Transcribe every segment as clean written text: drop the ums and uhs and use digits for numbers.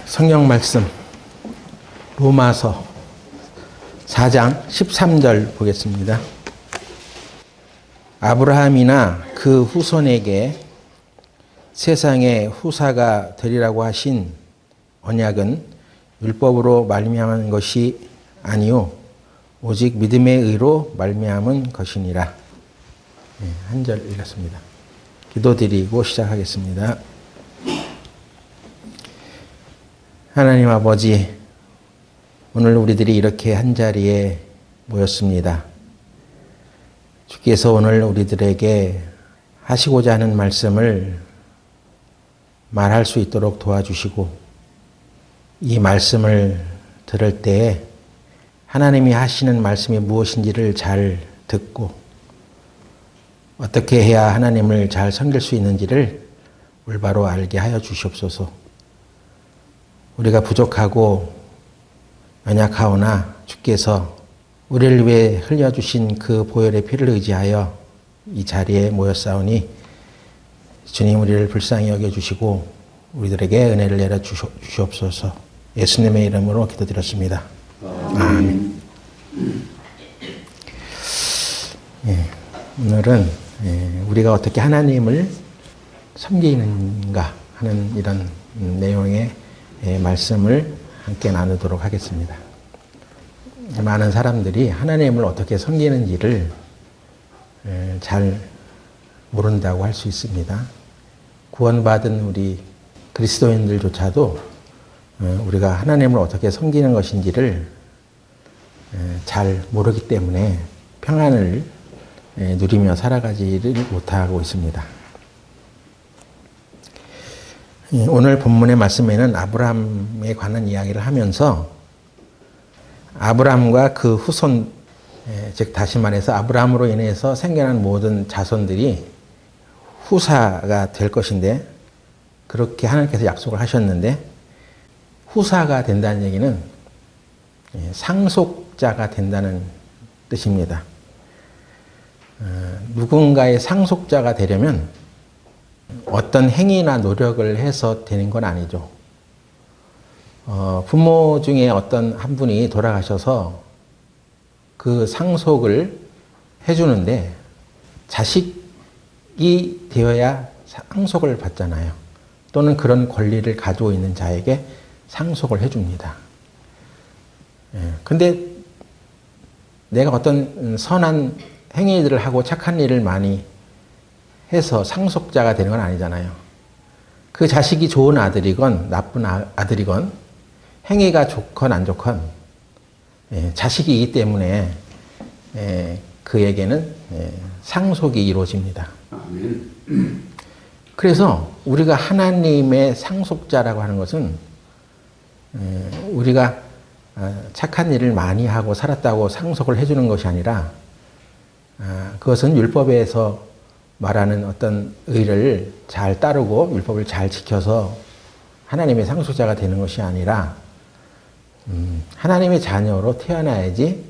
성경 말씀 로마서 4장 13절 보겠습니다. 아브라함이나 그 후손에게 세상의 후사가 되리라고 하신 언약은 율법으로 말미암은 것이 아니요 오직 믿음의 의로 말미암은 것이니라. 한 절 읽었습니다. 기도드리고 시작하겠습니다. 하나님 아버지, 오늘 우리들이 이렇게 한자리에 모였습니다. 주께서 오늘 우리들에게 하시고자 하는 말씀을 말할 수 있도록 도와주시고, 이 말씀을 들을 때에 하나님이 하시는 말씀이 무엇인지를 잘 듣고 어떻게 해야 하나님을 잘 섬길 수 있는지를 올바로 알게 하여 주시옵소서. 우리가 부족하고 연약하오나 주께서 우리를 위해 흘려주신 그 보혈의 피를 의지하여 이 자리에 모였사오니 주님 우리를 불쌍히 여겨주시고 우리들에게 은혜를 내려 주시옵소서. 예수님의 이름으로 기도드렸습니다. 아멘. 오늘은 우리가 어떻게 하나님을 섬기는가 하는 이런 내용의 말씀을 함께 나누도록 하겠습니다. 많은 사람들이 하나님을 어떻게 섬기는지를 잘 모른다고 할 수 있습니다. 구원받은 우리 그리스도인들조차도 우리가 하나님을 어떻게 섬기는 것인지를 잘 모르기 때문에 평안을 누리며 살아가지를 못하고 있습니다. 오늘 본문의 말씀에는 아브라함에 관한 이야기를 하면서 아브라함과 그 후손, 즉 다시 말해서 아브라함으로 인해서 생겨난 모든 자손들이 후사가 될 것인데, 그렇게 하나님께서 약속을 하셨는데, 후사가 된다는 얘기는 상속자가 된다는 뜻입니다. 누군가의 상속자가 되려면 어떤 행위나 노력을 해서 되는 건 아니죠. 부모 중에 어떤 한 분이 돌아가셔서 그 상속을 해주는데 자식이 되어야 상속을 받잖아요. 또는 그런 권리를 가지고 있는 자에게 상속을 해줍니다. 근데 내가 어떤 선한 행위들을 하고 착한 일을 많이 해서 상속자가 되는 건 아니잖아요. 그 자식이 좋은 아들이건 나쁜 아들이건 행위가 좋건 안 좋건 자식이기 때문에 그에게는 상속이 이루어집니다. 그래서 우리가 하나님의 상속자라고 하는 것은 우리가 착한 일을 많이 하고 살았다고 상속을 해주는 것이 아니라 그것은 율법에서 말하는 어떤 의를 잘 따르고 율법을 잘 지켜서 하나님의 상속자가 되는 것이 아니라 하나님의 자녀로 태어나야지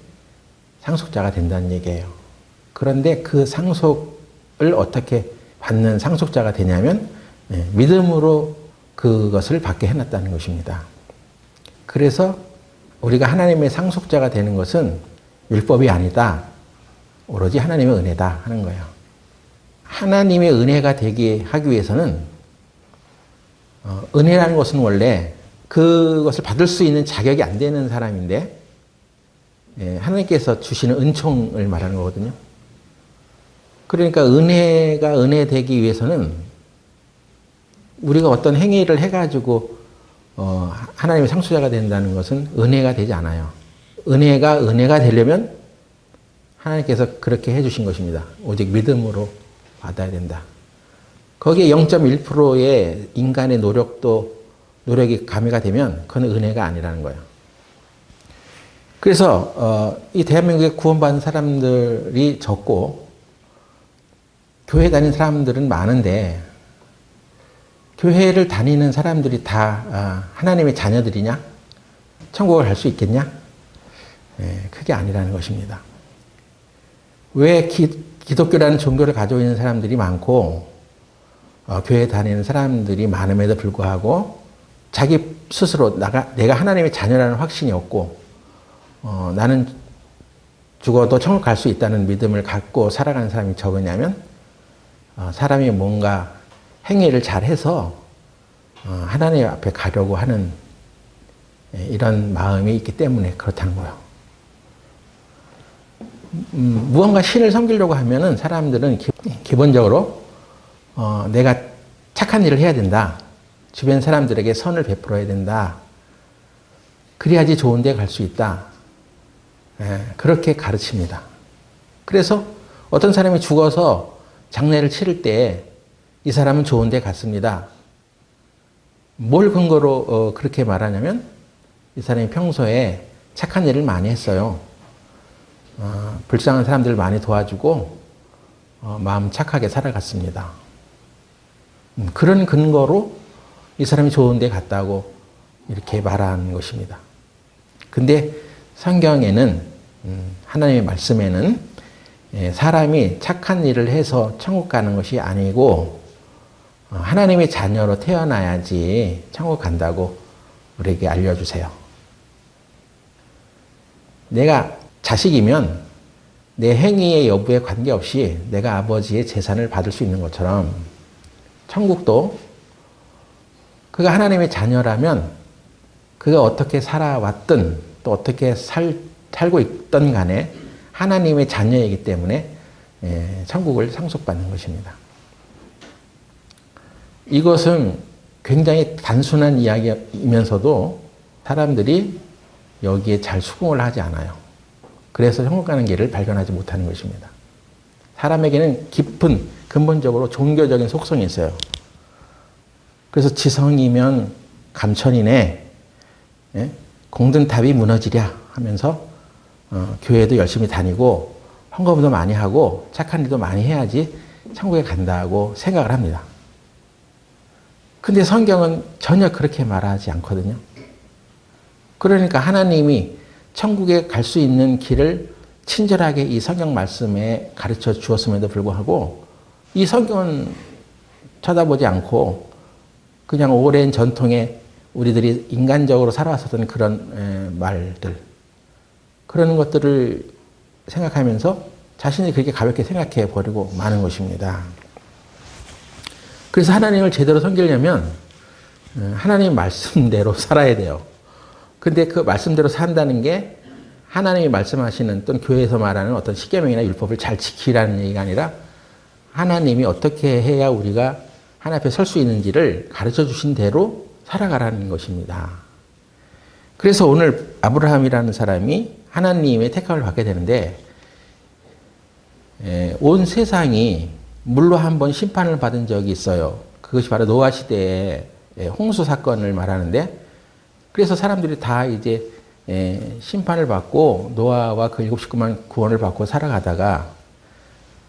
상속자가 된다는 얘기예요. 그런데 그 상속을 어떻게 받는 상속자가 되냐면 믿음으로 그것을 받게 해놨다는 것입니다. 그래서 우리가 하나님의 상속자가 되는 것은 율법이 아니다, 오로지 하나님의 은혜다 하는 거예요. 하나님의 은혜가 되게 하기 위해서는 은혜라는 것은 원래 그것을 받을 수 있는 자격이 안 되는 사람인데 하나님께서 주시는 은총을 말하는 거거든요. 그러니까 은혜가 은혜 되기 위해서는 우리가 어떤 행위를 해가지고 하나님의 상속자가 된다는 것은 은혜가 되지 않아요. 은혜가 되려면 하나님께서 그렇게 해주신 것입니다. 오직 믿음으로 받아야 된다. 거기에 0.1%의 인간의 노력이 가미가 되면 그건 은혜가 아니라는 거예요. 그래서 이 대한민국에 구원받은 사람들이 적고 교회 다니는 사람들은 많은데 교회를 다니는 사람들이 다 하나님의 자녀들이냐? 천국을 갈 수 있겠냐? 그게 아니라는 것입니다. 왜 기독교라는 종교를 가지고 있는 사람들이 많고 교회 다니는 사람들이 많음에도 불구하고 자기 스스로 내가 하나님의 자녀라는 확신이 없고 나는 죽어도 천국 갈 수 있다는 믿음을 갖고 살아가는 사람이 적으냐면 사람이 뭔가 행위를 잘해서 하나님 앞에 가려고 하는 이런 마음이 있기 때문에 그렇다는 거예요. 무언가 신을 섬기려고 하면은 사람들은 기본적으로 내가 착한 일을 해야 된다. 주변 사람들에게 선을 베풀어야 된다. 그래야지 좋은 데 갈 수 있다. 그렇게 가르칩니다. 그래서 어떤 사람이 죽어서 장례를 치를 때 이 사람은 좋은 데 갔습니다. 뭘 근거로 그렇게 말하냐면 이 사람이 평소에 착한 일을 많이 했어요. 불쌍한 사람들을 많이 도와주고 마음 착하게 살아갔습니다. 그런 근거로 이 사람이 좋은 데 갔다고 이렇게 말하는 것입니다. 근데 성경에는 하나님의 말씀에는 사람이 착한 일을 해서 천국 가는 것이 아니고 하나님의 자녀로 태어나야지 천국 간다고 우리에게 알려주세요. 내가 자식이면 내 행위의 여부에 관계없이 내가 아버지의 재산을 받을 수 있는 것처럼 천국도 그가 하나님의 자녀라면 그가 어떻게 살아왔든 또 어떻게 살고 있던 간에 하나님의 자녀이기 때문에 천국을 상속받는 것입니다. 이것은 굉장히 단순한 이야기이면서도 사람들이 여기에 잘 수긍을 하지 않아요. 그래서 천국 가는 길을 발견하지 못하는 것입니다. 사람에게는 깊은 근본적으로 종교적인 속성이 있어요. 그래서 지성이면 감천이네, 공든탑이 무너지랴 하면서 교회도 열심히 다니고 헌금도 많이 하고 착한 일도 많이 해야지 천국에 간다고 생각을 합니다. 근데 성경은 전혀 그렇게 말하지 않거든요. 그러니까 하나님이 천국에 갈 수 있는 길을 친절하게 이 성경 말씀에 가르쳐 주었음에도 불구하고 이 성경은 쳐다보지 않고 그냥 오랜 전통에 우리들이 인간적으로 살아왔었던 그런 말들, 그런 것들을 생각하면서 자신이 그렇게 가볍게 생각해 버리고 마는 것입니다. 그래서 하나님을 제대로 섬기려면 하나님 말씀대로 살아야 돼요. 근데 그 말씀대로 산다는 게 하나님이 말씀하시는 또는 교회에서 말하는 어떤 십계명이나 율법을 잘 지키라는 얘기가 아니라 하나님이 어떻게 해야 우리가 하나님 앞에 설 수 있는지를 가르쳐 주신 대로 살아가라는 것입니다. 그래서 오늘 아브라함이라는 사람이 하나님의 택함을 받게 되는데 온 세상이 물로 한번 심판을 받은 적이 있어요. 그것이 바로 노아 시대의 홍수 사건을 말하는데 그래서 사람들이 다 이제 심판을 받고 노아와 그 7 식구만 구원을 받고 살아가다가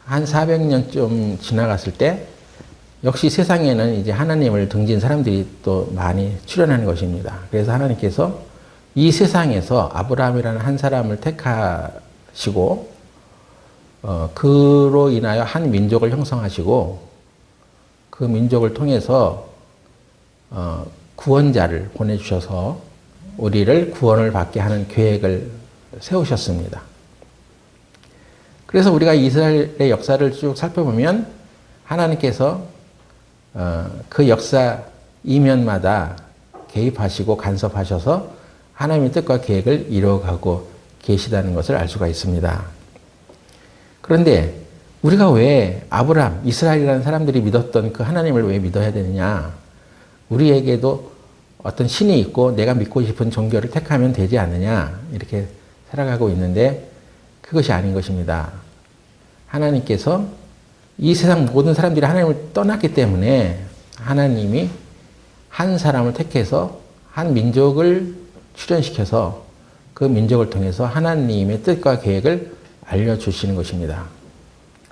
한 400년쯤 지나갔을 때 역시 세상에는 이제 하나님을 등진 사람들이 또 많이 출현하는 것입니다. 그래서 하나님께서 이 세상에서 아브라함이라는 한 사람을 택하시고 그로 인하여 한 민족을 형성하시고 그 민족을 통해서 구원자를 보내주셔서 우리를 구원을 받게 하는 계획을 세우셨습니다. 그래서 우리가 이스라엘의 역사를 쭉 살펴보면 하나님께서 그 역사 이면마다 개입하시고 간섭하셔서 하나님의 뜻과 계획을 이루어가고 계시다는 것을 알 수가 있습니다. 그런데 우리가 왜 아브라함, 이스라엘이라는 사람들이 믿었던 그 하나님을 왜 믿어야 되느냐? 우리에게도 어떤 신이 있고 내가 믿고 싶은 종교를 택하면 되지 않느냐? 이렇게 살아가고 있는데 그것이 아닌 것입니다. 하나님께서 이 세상 모든 사람들이 하나님을 떠났기 때문에 하나님이 한 사람을 택해서 한 민족을 출현시켜서 그 민족을 통해서 하나님의 뜻과 계획을 알려주시는 것입니다.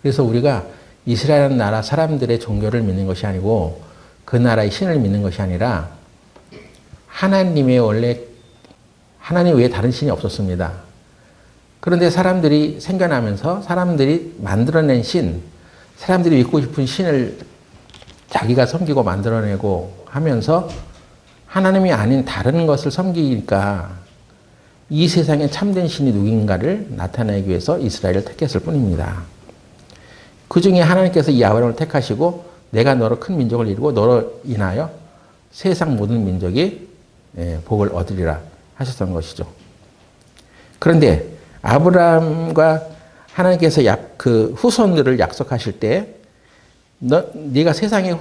그래서 우리가 이스라엘 나라 사람들의 종교를 믿는 것이 아니고 그 나라의 신을 믿는 것이 아니라 하나님의 원래 하나님 외에 다른 신이 없었습니다. 그런데 사람들이 생겨나면서 사람들이 만들어낸 신, 사람들이 믿고 싶은 신을 자기가 섬기고 만들어내고 하면서 하나님이 아닌 다른 것을 섬기니까 이 세상에 참된 신이 누군가를 나타내기 위해서 이스라엘을 택했을 뿐입니다. 그 중에 하나님께서 이 아브라함을 택하시고 내가 너로 큰 민족을 이루고 너로 인하여 세상 모든 민족이 복을 얻으리라 하셨던 것이죠. 그런데 아브라함과 하나님께서 그 후손들을 약속하실 때 네가 세상의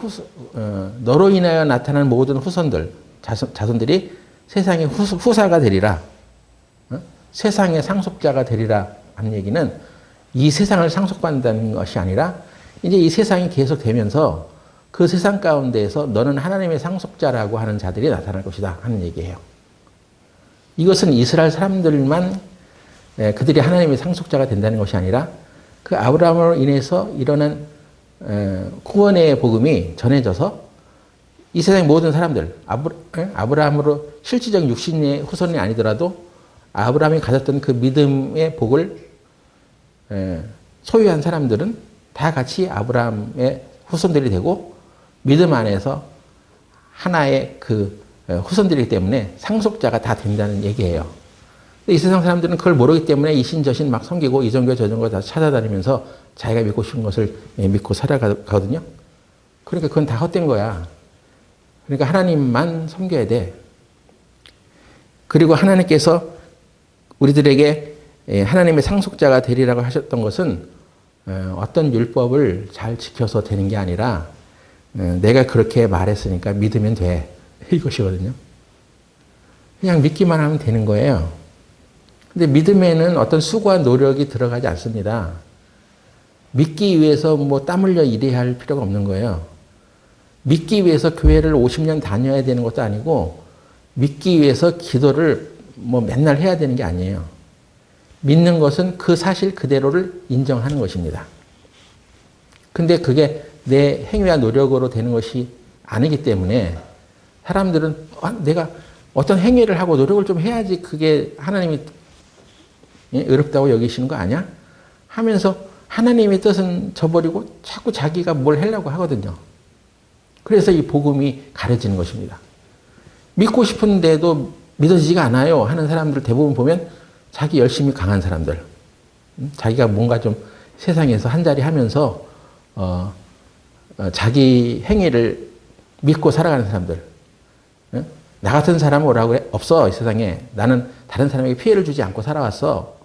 너로 인하여 나타난 모든 후손들, 자손들이 세상의 후사가 되리라. 세상의 상속자가 되리라 하는 얘기는 이 세상을 상속받는다는 것이 아니라 이제 이 세상이 계속되면서 그 세상 가운데에서 너는 하나님의 상속자라고 하는 자들이 나타날 것이다 하는 얘기예요. 이것은 이스라엘 사람들만 그들이 하나님의 상속자가 된다는 것이 아니라 그 아브라함으로 인해서 일어난 구원의 복음이 전해져서 이 세상 모든 사람들, 아브라함으로 실질적 육신의 후손이 아니더라도 아브라함이 가졌던 그 믿음의 복을 소유한 사람들은 다 같이 아브라함의 후손들이 되고 믿음 안에서 하나의 그 후손들이기 때문에 상속자가 다 된다는 얘기예요. 이 세상 사람들은 그걸 모르기 때문에 이신저신 막 섬기고 이종교 저종교 다 찾아다니면서 자기가 믿고 싶은 것을 믿고 살아가거든요. 그러니까 그건 다 헛된 거야. 그러니까 하나님만 섬겨야 돼. 그리고 하나님께서 우리들에게 하나님의 상속자가 되리라고 하셨던 것은 어떤 율법을 잘 지켜서 되는 게 아니라 내가 그렇게 말했으니까 믿으면 돼. 이것이거든요. 그냥 믿기만 하면 되는 거예요. 근데 믿음에는 어떤 수고와 노력이 들어가지 않습니다. 믿기 위해서 뭐 땀 흘려 일해야 할 필요가 없는 거예요. 믿기 위해서 교회를 50년 다녀야 되는 것도 아니고 믿기 위해서 기도를 뭐 맨날 해야 되는 게 아니에요. 믿는 것은 그 사실 그대로를 인정하는 것입니다. 근데 그게 내 행위와 노력으로 되는 것이 아니기 때문에 사람들은 내가 어떤 행위를 하고 노력을 좀 해야지 그게 하나님이 의롭다고 여기시는 거 아니야? 하면서 하나님의 뜻은 저버리고 자꾸 자기가 뭘 하려고 하거든요. 그래서 이 복음이 가려지는 것입니다. 믿고 싶은데도 믿어지지가 않아요 하는 사람들 대부분 보면 자기 열심히 강한 사람들, 자기가 뭔가 좀 세상에서 한자리 하면서 자기 행위를 믿고 살아가는 사람들. 나 같은 사람은 오라고 없어 이 세상에. 나는 다른 사람에게 피해를 주지 않고 살아왔어.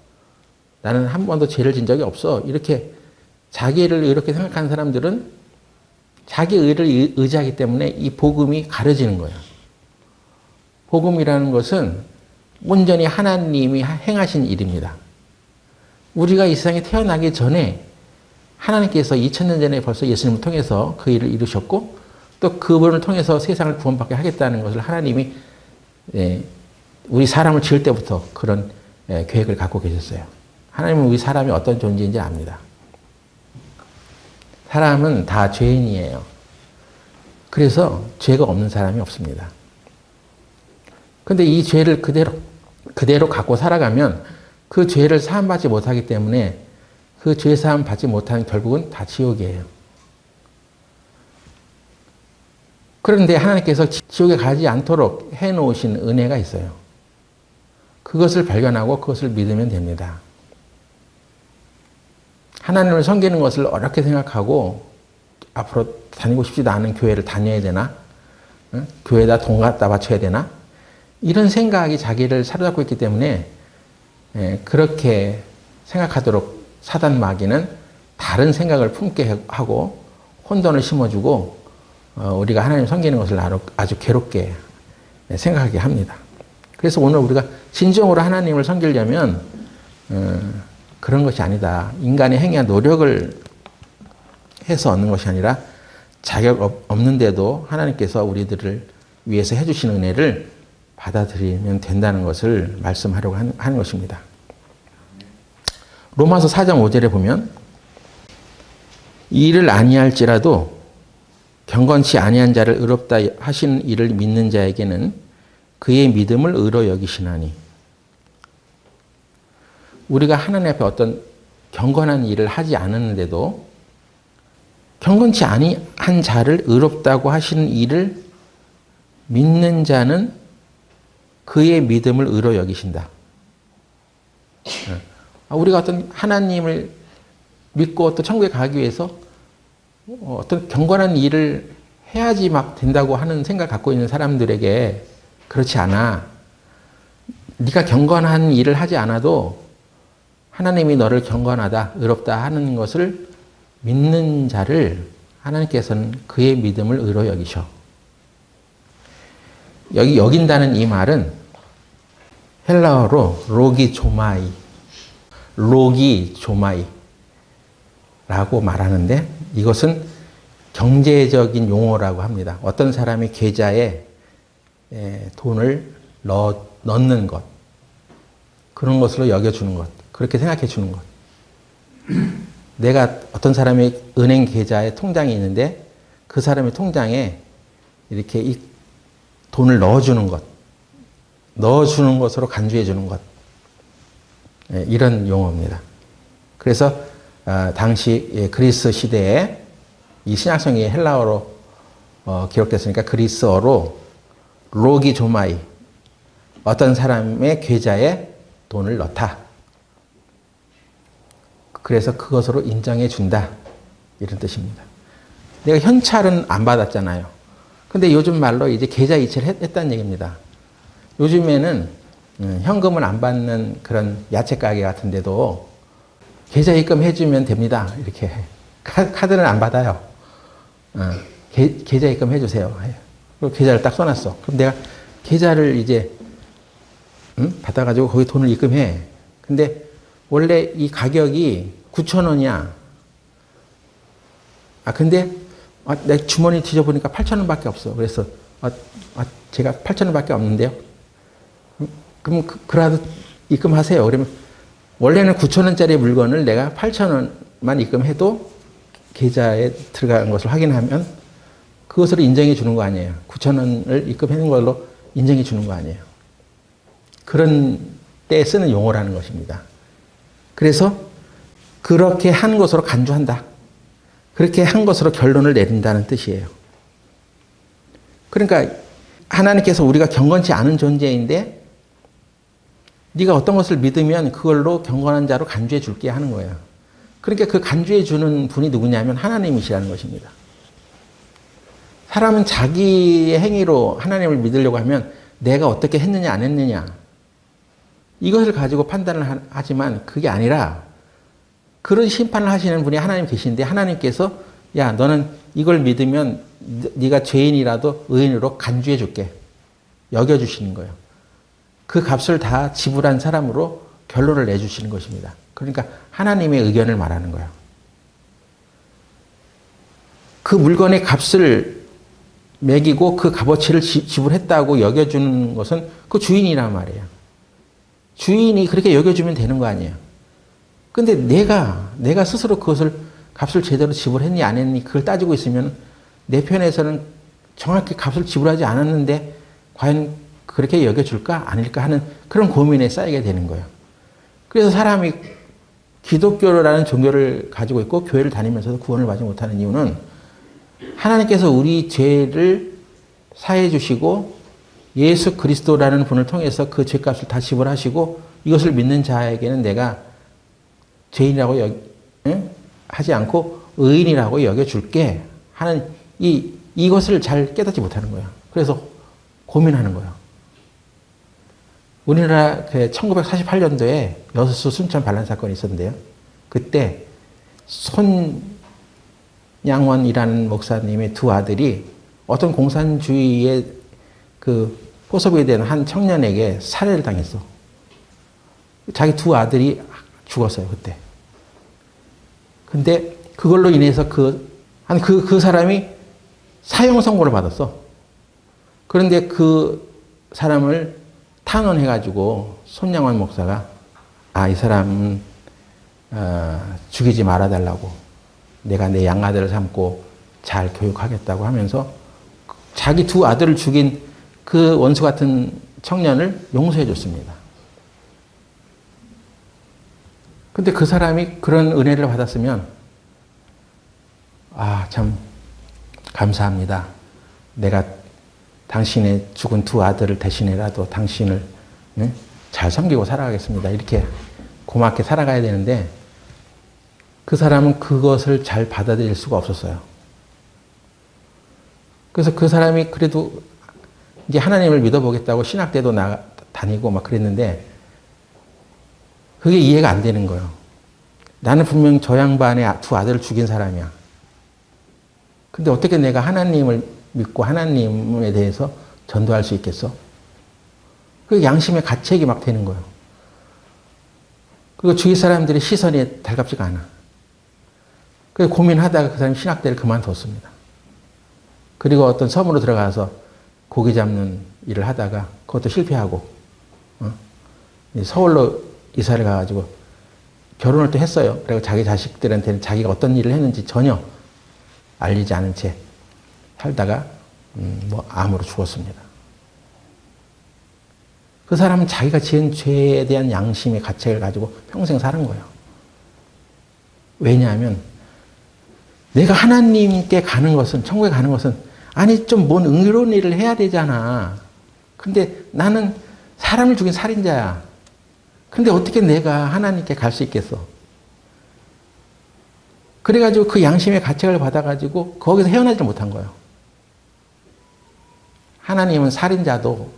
나는 한 번도 죄를 진 적이 없어. 이렇게 자기를 이렇게 생각하는 사람들은 자기 의를 의지하기 때문에 이 복음이 가려지는 거예요. 복음이라는 것은 온전히 하나님이 행하신 일입니다. 우리가 이 세상에 태어나기 전에 하나님께서 2000년 전에 벌써 예수님을 통해서 그 일을 이루셨고 또 그분을 통해서 세상을 구원받게 하겠다는 것을 하나님이 우리 사람을 지을 때부터 그런 계획을 갖고 계셨어요. 하나님은 우리 사람이 어떤 존재인지 압니다. 사람은 다 죄인이에요. 그래서 죄가 없는 사람이 없습니다. 근데 이 죄를 그대로 갖고 살아가면 그 죄를 사함받지 못하기 때문에 그 죄 사함 받지 못하는 결국은 다 지옥이에요. 그런데 하나님께서 지옥에 가지 않도록 해놓으신 은혜가 있어요. 그것을 발견하고 그것을 믿으면 됩니다. 하나님을 섬기는 것을 어렵게 생각하고 앞으로 다니고 싶지도 않은 교회를 다녀야 되나? 교회에다 돈 갖다 바쳐야 되나? 이런 생각이 자기를 사로잡고 있기 때문에 그렇게 생각하도록 사단 마귀는 다른 생각을 품게 하고 혼돈을 심어주고 우리가 하나님 섬기는 것을 아주 괴롭게 생각하게 합니다. 그래서 오늘 우리가 진정으로 하나님을 섬기려면 그런 것이 아니다. 인간의 행위와 노력을 해서 얻는 것이 아니라 자격 없는데도 하나님께서 우리들을 위해서 해주신 은혜를 받아들이면 된다는 것을 말씀하려고 하는 것입니다. 로마서 4장 5절에 보면 이 일을 아니할지라도 경건치 아니한 자를 의롭다 하시는 이를 믿는 자에게는 그의 믿음을 의로 여기시나니. 우리가 하나님 앞에 어떤 경건한 일을 하지 않았는데도 경건치 아니한 자를 의롭다고 하시는 일을 믿는 자는 그의 믿음을 의로 여기신다. 우리가 어떤 하나님을 믿고 또 천국에 가기 위해서 어떤 경건한 일을 해야지 막 된다고 하는 생각 갖고 있는 사람들에게 그렇지 않아. 네가 경건한 일을 하지 않아도 하나님이 너를 경건하다, 의롭다 하는 것을 믿는 자를 하나님께서는 그의 믿음을 의로 여기셔. 여기 여긴다는 이 말은 헬라어로 로기조마이, 로기조마이라고 말하는데 이것은 경제적인 용어라고 합니다. 어떤 사람이 계좌에 돈을 넣는 것, 그런 것으로 여겨주는 것, 그렇게 생각해 주는 것. 내가 어떤 사람의 은행 계좌에 통장이 있는데 그 사람의 통장에 이렇게 이 돈을 넣어주는 것, 넣어주는 것으로 간주해 주는 것, 이런 용어입니다. 그래서 당시 그리스 시대에 이 신약성이 헬라어로 기록됐으니까 그리스어로 로기조마이, 어떤 사람의 계좌에 돈을 넣다. 그래서 그것으로 인정해 준다. 이런 뜻입니다. 내가 현찰은 안 받았잖아요. 근데 요즘 말로 이제 계좌 이체를 했다는 얘기입니다. 요즘에는 현금을 안 받는 그런 야채 가게 같은 데도 계좌 입금해 주면 됩니다. 이렇게. 카드는 안 받아요. 계좌 입금해 주세요. 그리고 계좌를 딱 써놨어. 그럼 내가 계좌를 이제 받아가지고 거기 돈을 입금해. 근데 원래 이 가격이 9,000원이야. 근데 내 주머니 뒤져보니까 8,000원밖에 없어. 그래서 제가 8,000원밖에 없는데요. 그럼 그라도 입금하세요. 그러면 원래는 9,000원짜리 물건을 내가 8,000원만 입금해도 계좌에 들어간 것을 확인하면 그것으로 인정해 주는 거 아니에요. 9,000원을 입금해 놓은 걸로 인정해 주는 거 아니에요. 그런 때 쓰는 용어라는 것입니다. 그래서 그렇게 한 것으로 간주한다. 그렇게 한 것으로 결론을 내린다는 뜻이에요. 그러니까 하나님께서 우리가 경건치 않은 존재인데 네가 어떤 것을 믿으면 그걸로 경건한 자로 간주해 줄게 하는 거예요. 그러니까 그 간주해 주는 분이 누구냐면 하나님이시라는 것입니다. 사람은 자기의 행위로 하나님을 믿으려고 하면 내가 어떻게 했느냐 안 했느냐 이것을 가지고 판단을 하지만 그게 아니라 그런 심판을 하시는 분이 하나님 계신데 하나님께서 야 너는 이걸 믿으면 네가 죄인이라도 의인으로 간주해 줄게. 여겨주시는 거예요. 그 값을 다 지불한 사람으로 결론을 내주시는 것입니다. 그러니까 하나님의 의견을 말하는 거예요. 그 물건의 값을 매기고 그 값어치를 지불했다고 여겨주는 것은 그 주인이란 말이에요. 주인이 그렇게 여겨주면 되는 거 아니에요. 근데 내가 스스로 그것을 값을 제대로 지불했니 안 했니 그걸 따지고 있으면 내 편에서는 정확히 값을 지불하지 않았는데 과연 그렇게 여겨줄까 아닐까 하는 그런 고민에 쌓이게 되는 거예요. 그래서 사람이 기독교라는 종교를 가지고 있고 교회를 다니면서도 구원을 받지 못하는 이유는 하나님께서 우리 죄를 사해 주시고 예수 그리스도라는 분을 통해서 그 죄값을 다 지불하시고 이것을 믿는 자에게는 내가 죄인이라고 하지 않고 의인이라고 여겨줄게 하는 이것을 잘 깨닫지 못하는 거예요. 그래서 고민하는 거예요. 우리나라 1948년도에 여수 순천 반란 사건이 있었는데요. 그때 손양원이라는 목사님의 두 아들이 어떤 공산주의의 그 포섭이 된 한 청년에게 살해를 당했어. 자기 두 아들이 죽었어요, 그때. 근데 그걸로 인해서 그 사람이 사형 선고를 받았어. 그런데 그 사람을 탄원해가지고 손양원 목사가 이 사람은 죽이지 말아달라고 내가 내 양아들을 삼고 잘 교육하겠다고 하면서 자기 두 아들을 죽인 그 원수 같은 청년을 용서해 줬습니다. 근데 그 사람이 그런 은혜를 받았으면 참 감사합니다. 내가 당신의 죽은 두 아들을 대신해라도 당신을 잘 섬기고 살아가겠습니다. 이렇게 고맙게 살아가야 되는데 그 사람은 그것을 잘 받아들일 수가 없었어요. 그래서 그 사람이 그래도 이제 하나님을 믿어보겠다고 신학대도 다니고 막 그랬는데 그게 이해가 안 되는 거예요. 나는 분명 저 양반의 두 아들을 죽인 사람이야. 근데 어떻게 내가 하나님을 믿고 하나님에 대해서 전도할 수 있겠어? 그 양심의 가책이 막 되는 거예요. 그리고 주위 사람들의 시선이 달갑지가 않아. 그래서 고민하다가 그 사람이 신학대를 그만뒀습니다. 그리고 어떤 섬으로 들어가서 고기 잡는 일을 하다가 그것도 실패하고 서울로 이사를 가가지고 결혼을 또 했어요. 그리고 자기 자식들한테는 자기가 어떤 일을 했는지 전혀 알리지 않은 채 살다가 암으로 죽었습니다. 그 사람은 자기가 지은 죄에 대한 양심의 가책을 가지고 평생 사는 거예요. 왜냐하면 내가 하나님께 가는 것은, 천국에 가는 것은 아니 좀 뭔 응의로운 일을 해야 되잖아. 근데 나는 사람을 죽인 살인자야. 근데 어떻게 내가 하나님께 갈 수 있겠어? 그래가지고 그 양심의 가책을 받아가지고 거기서 헤어나지 못한 거예요. 하나님은 살인자도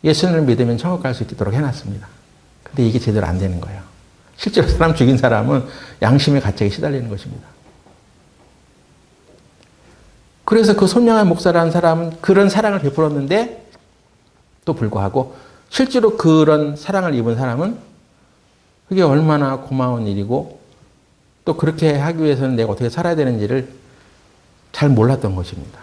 예수님을 믿으면 천국 갈 수 있도록 해놨습니다. 근데 이게 제대로 안 되는 거예요. 실제로 사람 죽인 사람은 양심의 가책에 시달리는 것입니다. 그래서 그 손양한 목사라는 사람은 그런 사랑을 베풀었는데 또 불구하고 실제로 그런 사랑을 입은 사람은 그게 얼마나 고마운 일이고 또 그렇게 하기 위해서는 내가 어떻게 살아야 되는지를 잘 몰랐던 것입니다.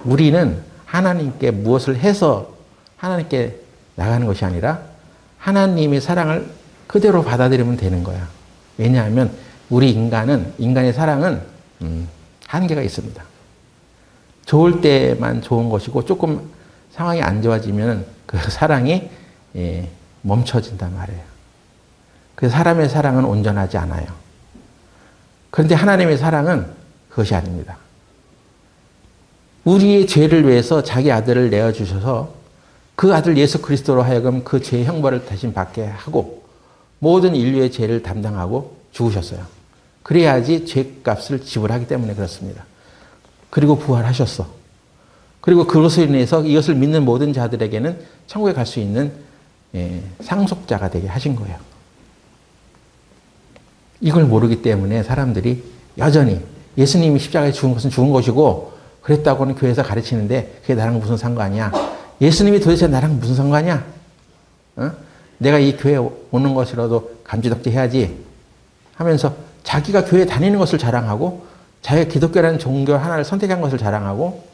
우리는 하나님께 무엇을 해서 하나님께 나가는 것이 아니라 하나님의 사랑을 그대로 받아들이면 되는 거야. 왜냐하면 우리 인간의 사랑은 한계가 있습니다. 좋을 때만 좋은 것이고 조금 상황이 안 좋아지면 그 사랑이 멈춰진단 말이에요. 그래서 사람의 사랑은 온전하지 않아요. 그런데 하나님의 사랑은 그것이 아닙니다. 우리의 죄를 위해서 자기 아들을 내어주셔서 그 아들 예수 그리스도로 하여금 그 죄의 형벌을 대신 받게 하고 모든 인류의 죄를 담당하고 죽으셨어요. 그래야지 죄값을 지불하기 때문에 그렇습니다. 그리고 부활하셨어. 그리고 그것으로 인해서 이것을 믿는 모든 자들에게는 천국에 갈 수 있는 상속자가 되게 하신 거예요. 이걸 모르기 때문에 사람들이 여전히 예수님이 십자가에 죽은 것은 죽은 것이고 그랬다고는 교회에서 가르치는데 그게 나랑 무슨 상관이야? 예수님이 도대체 나랑 무슨 상관이야? 내가 이 교회에 오는 것이라도 감지덕지 해야지 하면서 자기가 교회에 다니는 것을 자랑하고 자기가 기독교라는 종교 하나를 선택한 것을 자랑하고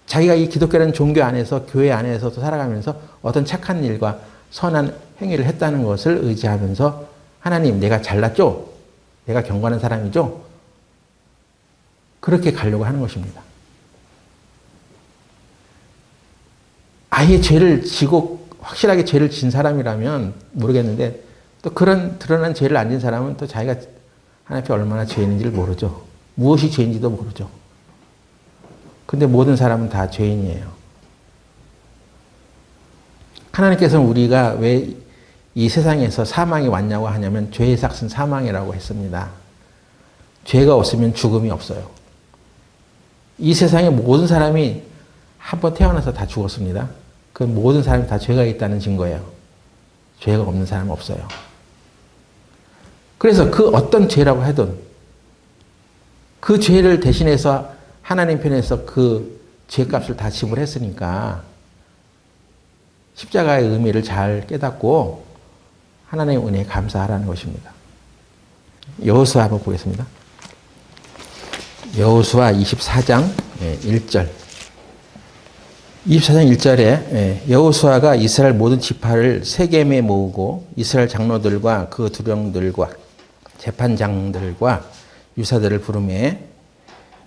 자기가 이 기독교라는 종교 안에서 교회 안에서도 살아가면서 어떤 착한 일과 선한 행위를 했다는 것을 의지하면서 하나님 내가 잘났죠? 내가 경건한 사람이죠? 그렇게 가려고 하는 것입니다. 아예 죄를 지고 확실하게 죄를 진 사람이라면 모르겠는데 또 그런 드러난 죄를 안 진 사람은 또 자기가 하나님 앞에 얼마나 죄인인지를 모르죠. 무엇이 죄인지도 모르죠. 근데 모든 사람은 다 죄인이에요. 하나님께서는 우리가 왜 이 세상에서 사망이 왔냐고 하냐면 죄의 삭은 사망이라고 했습니다. 죄가 없으면 죽음이 없어요. 이 세상의 모든 사람이 한번 태어나서 다 죽었습니다. 그 모든 사람이 다 죄가 있다는 증거예요. 죄가 없는 사람은 없어요. 그래서 그 어떤 죄라고 해도 그 죄를 대신해서 하나님 편에서 그 죄값을 다 지불했으니까 십자가의 의미를 잘 깨닫고 하나님의 은혜에 감사하라는 것입니다. 여호수아 한번 보겠습니다. 여호수아 24장 1절 24장 1절에 여호수아가 이스라엘 모든 지파를 세겜에 모으고 이스라엘 장로들과 그 두령들과 재판장들과 유사들을 부르매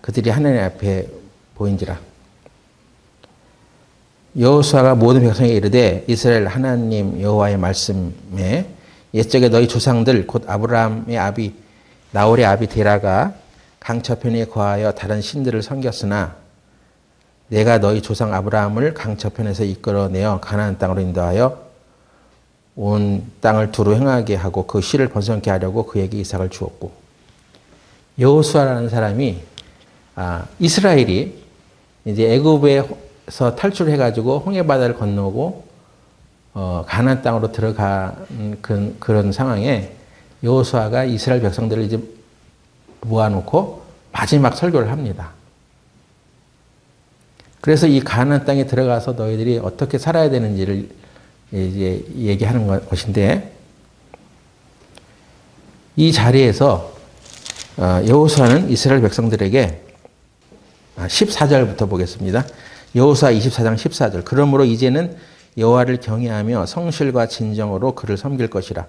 그들이 하나님 앞에 보인지라. 여호수아가 모든 백성에게 이르되 이스라엘 하나님 여호와의 말씀에 옛적에 너희 조상들 곧 아브라함의 아비 나홀의 아비 데라가 강처편에 거하여 다른 신들을 섬겼으나 내가 너희 조상 아브라함을 강저편에서 이끌어내어 가나안 땅으로 인도하여 온 땅을 두루 행하게 하고 그 씨를 번성케 하려고 그에게 이삭을 주었고, 여호수아라는 사람이 이스라엘이 이제 애굽에서 탈출해가지고 홍해 바다를 건너고 가나안 땅으로 들어간 그런 상황에 여호수아가 이스라엘 백성들을 이제 모아놓고 마지막 설교를 합니다. 그래서 이 가나안 땅에 들어가서 너희들이 어떻게 살아야 되는지를 이제 얘기하는 것인데, 이 자리에서 여호수아는 이스라엘 백성들에게 14절부터 보겠습니다. 여호수아 24장 14절. 그러므로 이제는 여호와를 경외하며 성실과 진정으로 그를 섬길 것이라.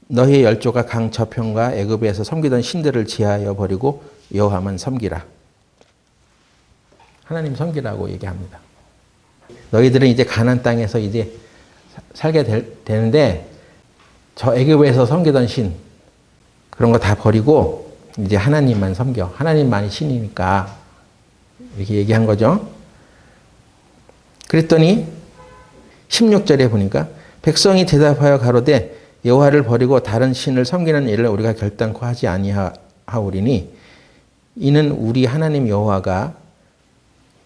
너희의 열조가 강 저편과 애굽에서 섬기던 신들을 지하여 버리고 여호와만 섬기라. 하나님 섬기라고 얘기합니다. 너희들은 이제 가나안 땅에서 이제 살게 되는데 저 애굽에서 섬기던 신 그런 거 다 버리고 이제 하나님만 섬겨. 하나님만이 신이니까 이렇게 얘기한 거죠. 그랬더니 16절에 보니까 백성이 대답하여 가로되 여호와를 버리고 다른 신을 섬기는 일을 우리가 결단코 하지 아니하오리니 이는 우리 하나님 여호와가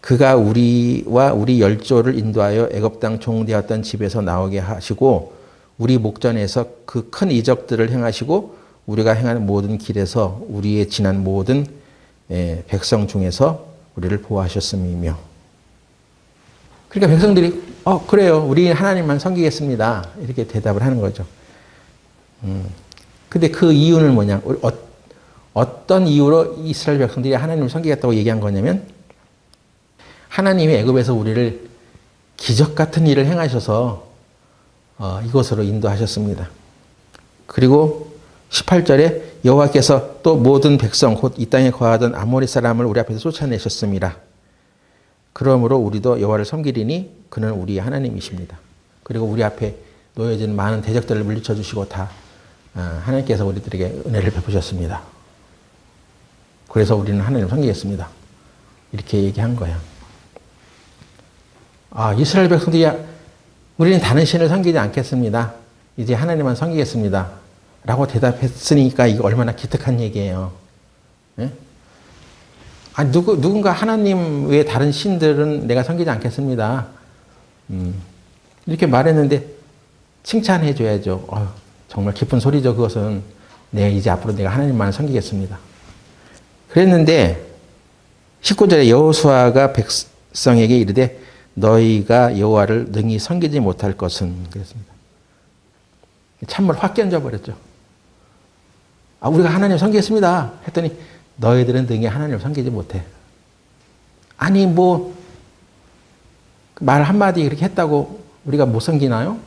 그가 우리와 우리 열조를 인도하여 애굽 땅 종되었던 집에서 나오게 하시고 우리 목전에서 그 큰 이적들을 행하시고 우리가 행하는 모든 길에서 우리의 지난 모든 백성 중에서 우리를 보호하셨음이며. 그러니까 백성들이 그래요. 우리 하나님만 섬기겠습니다. 이렇게 대답을 하는 거죠. 근데 그 이유는 뭐냐? 어떤 이유로 이스라엘 백성들이 하나님을 섬기겠다고 얘기한 거냐면 하나님이 애굽에서 우리를 기적 같은 일을 행하셔서 이곳으로 인도하셨습니다. 그리고 18절에 여호와께서 또 모든 백성 곧 이 땅에 거하던 아모리 사람을 우리 앞에서 쫓아내셨습니다. 그러므로 우리도 여호와를 섬기리니 그는 우리의 하나님이십니다. 그리고 우리 앞에 놓여진 많은 대적들을 물리쳐 주시고 다 하나님께서 우리들에게 은혜를 베푸셨습니다. 그래서 우리는 하나님을 섬기겠습니다. 이렇게 얘기한 거야. 이스라엘 백성들이 우리는 다른 신을 섬기지 않겠습니다. 이제 하나님만 섬기겠습니다. 라고 대답했으니까 이거 얼마나 기특한 얘기예요. 네? 누군가 하나님 외에 다른 신들은 내가 섬기지 않겠습니다. 이렇게 말했는데 칭찬해 줘야죠. 정말 기쁜 소리죠. 그것은 이제 앞으로 내가 하나님만 섬기겠습니다. 그랬는데 19절에 여호수아가 백성에게 이르되 너희가 여호와를 능히 섬기지 못할 것은 그랬습니다. 찬물 확 견져버렸죠. 우리가 하나님 섬기겠습니다. 했더니 너희들은 능히 하나님을 섬기지 못해. 아니 말 한마디 이렇게 했다고 우리가 못 섬기나요?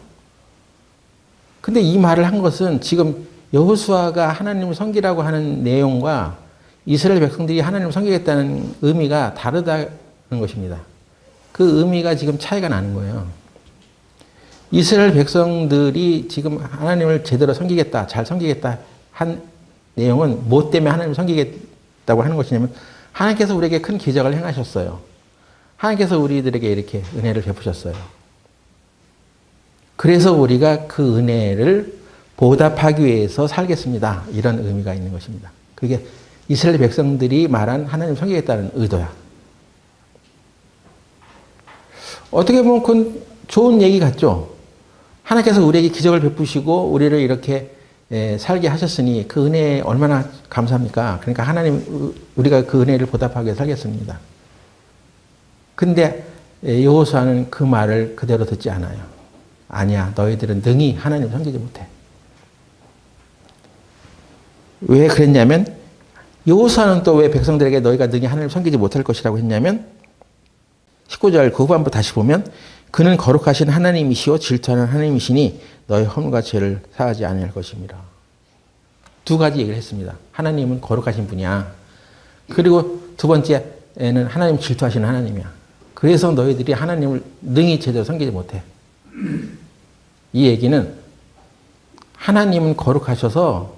근데 이 말을 한 것은 지금 여호수아가 하나님을 섬기라고 하는 내용과 이스라엘 백성들이 하나님을 섬기겠다는 의미가 다르다는 것입니다. 그 의미가 지금 차이가 나는 거예요. 이스라엘 백성들이 지금 하나님을 제대로 섬기겠다, 잘 섬기겠다 한 내용은 뭐 때문에 하나님을 섬기겠다고 하는 것이냐면 하나님께서 우리에게 큰 기적을 행하셨어요. 하나님께서 우리들에게 이렇게 은혜를 베푸셨어요. 그래서 우리가 그 은혜를 보답하기 위해서 살겠습니다. 이런 의미가 있는 것입니다. 그게 이스라엘 백성들이 말한 하나님을 섬기겠다는 의도야. 어떻게 보면 그건 좋은 얘기 같죠? 하나님께서 우리에게 기적을 베푸시고 우리를 이렇게 살게 하셨으니 그 은혜에 얼마나 감사합니까? 그러니까 하나님, 우리가 그 은혜를 보답하기 위해 살겠습니다. 근데 여호수아는 그 말을 그대로 듣지 않아요. 아니야, 너희들은 능히 하나님을 섬기지 못해. 왜 그랬냐면 여호수아는 또 왜 백성들에게 너희가 능히 하나님을 섬기지 못할 것이라고 했냐면 19절 그 후반부 다시 보면 그는 거룩하신 하나님이시오 질투하는 하나님이시니 너희 허물과 죄를 사하지 아니할 것입니다. 두 가지 얘기를 했습니다. 하나님은 거룩하신 분이야. 그리고 두 번째는 하나님 질투하시는 하나님이야. 그래서 너희들이 하나님을 능히 제대로 섬기지 못해. 이 얘기는 하나님은 거룩하셔서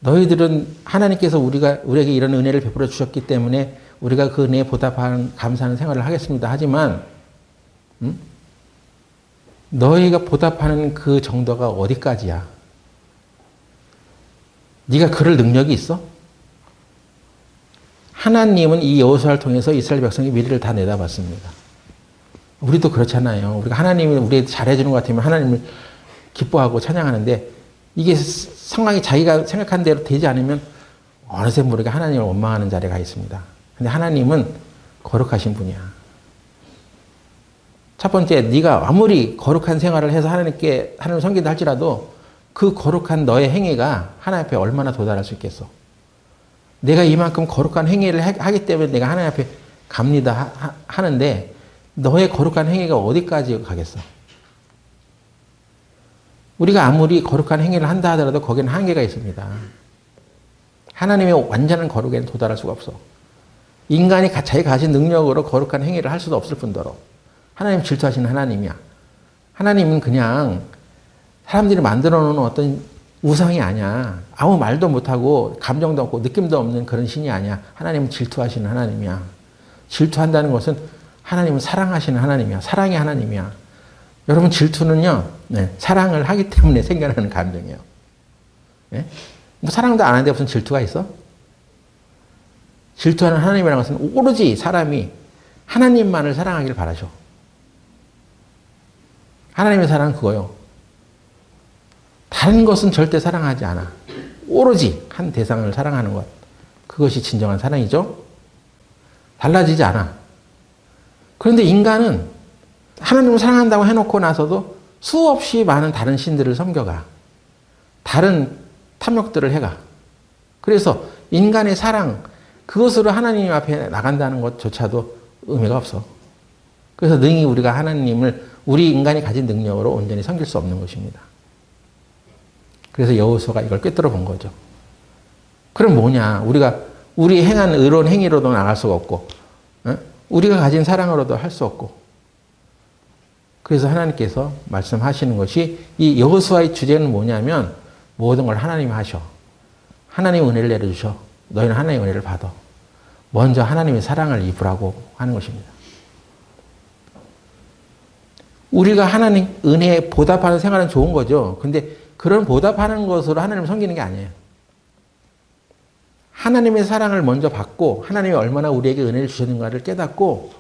너희들은 하나님께서 우리에게 이런 은혜를 베풀어 주셨기 때문에 우리가 그 은혜에 보답하는 감사하는 생활을 하겠습니다. 하지만 너희가 보답하는 그 정도가 어디까지야? 네가 그럴 능력이 있어? 하나님은 이 여호수아를 통해서 이스라엘 백성의 미래를 다 내다봤습니다. 우리도 그렇잖아요. 우리가 하나님이 우리에게 잘해주는 것 같으면 하나님을 기뻐하고 찬양하는데 이게 상황이 자기가 생각한 대로 되지 않으면 어느새 모르게 하나님을 원망하는 자리에 가 있습니다. 근데 하나님은 거룩하신 분이야. 첫 번째, 네가 아무리 거룩한 생활을 해서 하나님을 섬긴다 할지라도 그 거룩한 너의 행위가 하나님 앞에 얼마나 도달할 수 있겠어. 내가 이만큼 거룩한 행위를 하기 때문에 내가 하나님 앞에 갑니다 하는데 너의 거룩한 행위가 어디까지 가겠어? 우리가 아무리 거룩한 행위를 한다 하더라도 거기는 한계가 있습니다. 하나님의 완전한 거룩에는 도달할 수가 없어. 인간이 자기가 가진 능력으로 거룩한 행위를 할 수도 없을 뿐더러 하나님 질투하시는 하나님이야. 하나님은 그냥 사람들이 만들어 놓은 어떤 우상이 아니야. 아무 말도 못하고 감정도 없고 느낌도 없는 그런 신이 아니야. 하나님은 질투하시는 하나님이야. 질투한다는 것은 하나님은 사랑하시는 하나님이야. 사랑의 하나님이야. 여러분 질투는요. 네, 사랑을 하기 때문에 생겨나는 감정이에요. 네? 뭐 사랑도 안 하는데 무슨 질투가 있어? 질투하는 하나님이라는 것은 오로지 사람이 하나님만을 사랑하기를 바라죠. 하나님의 사랑은 그거요. 다른 것은 절대 사랑하지 않아. 오로지 한 대상을 사랑하는 것. 그것이 진정한 사랑이죠. 달라지지 않아. 그런데 인간은 하나님을 사랑한다고 해놓고 나서도 수없이 많은 다른 신들을 섬겨가. 다른 탐욕들을 해가. 그래서 인간의 사랑, 그것으로 하나님 앞에 나간다는 것조차도 의미가 없어. 그래서 능히 우리가 하나님을 우리 인간이 가진 능력으로 온전히 섬길 수 없는 것입니다. 그래서 여호수아가 이걸 꿰뚫어 본 거죠. 그럼 뭐냐? 우리 행한 의로운 행위로도 나갈 수가 없고, 우리가 가진 사랑으로도 할 수 없고. 그래서 하나님께서 말씀하시는 것이 이 여호수아의 주제는 뭐냐면 모든 걸 하나님이 하셔. 하나님의 은혜를 내려주셔. 너희는 하나님의 은혜를 받아. 먼저 하나님의 사랑을 입으라고 하는 것입니다. 우리가 하나님 은혜에 보답하는 생활은 좋은 거죠. 근데 그런 보답하는 것으로 하나님을 섬기는 게 아니에요. 하나님의 사랑을 먼저 받고 하나님이 얼마나 우리에게 은혜를 주셨는가를 깨닫고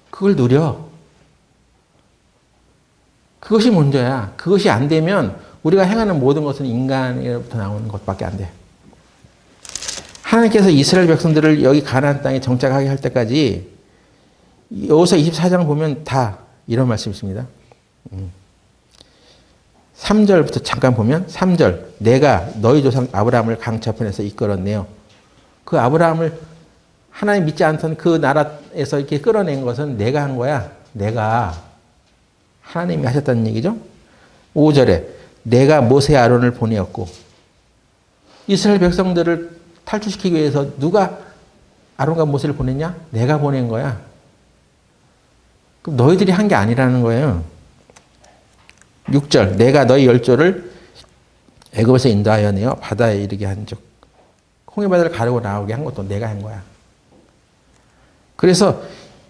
그걸 누려. 그것이 먼저야. 그것이 안 되면 우리가 행하는 모든 것은 인간으로부터 나오는 것밖에 안 돼. 하나님께서 이스라엘 백성들을 여기 가나안 땅에 정착하게 할 때까지 여호수아 24장 보면 다 이런 말씀이 있습니다. 3절부터 잠깐 보면 3절 내가 너희 조상 아브라함을 강차편에서 이끌어내요. 그 아브라함을 하나님 믿지 않던 그 나라에서 이렇게 끌어낸 것은 내가 한 거야. 내가 하나님이 하셨다는 얘기죠. 5절에 내가 모세 아론을 보내었고 이스라엘 백성들을 탈출시키기 위해서 누가 아론과 모세를 보냈냐? 내가 보낸 거야. 그럼 너희들이 한 게 아니라는 거예요. 6절 내가 너희 열조를 애굽에서 인도하여 내어 바다에 이르게 한 적 홍해바다를 가르고 나오게 한 것도 내가 한 거야. 그래서